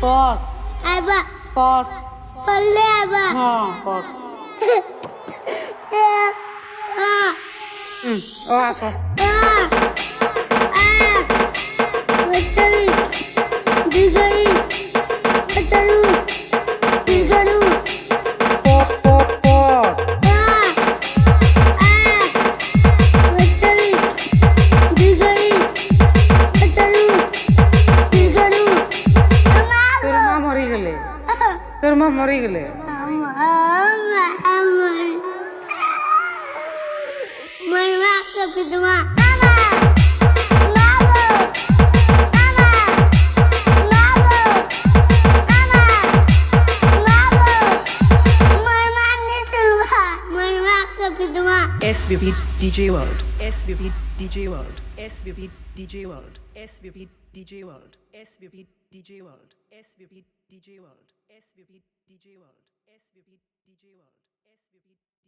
Pork. Aba. Pork. Palle aba. Pork. Ah. Ako. Batari. Digari. Bataru. Digaru. Pork. Batari. Digari. Bataru. Digaru. তোর মা মরে গেলে Mama kapitma. SVP DJ World. SVP DJ World. SVP DJ World. SVP DJ World. SVP DJ World. SVP DJ World. SVP DJ World. SVP DJ World. SVP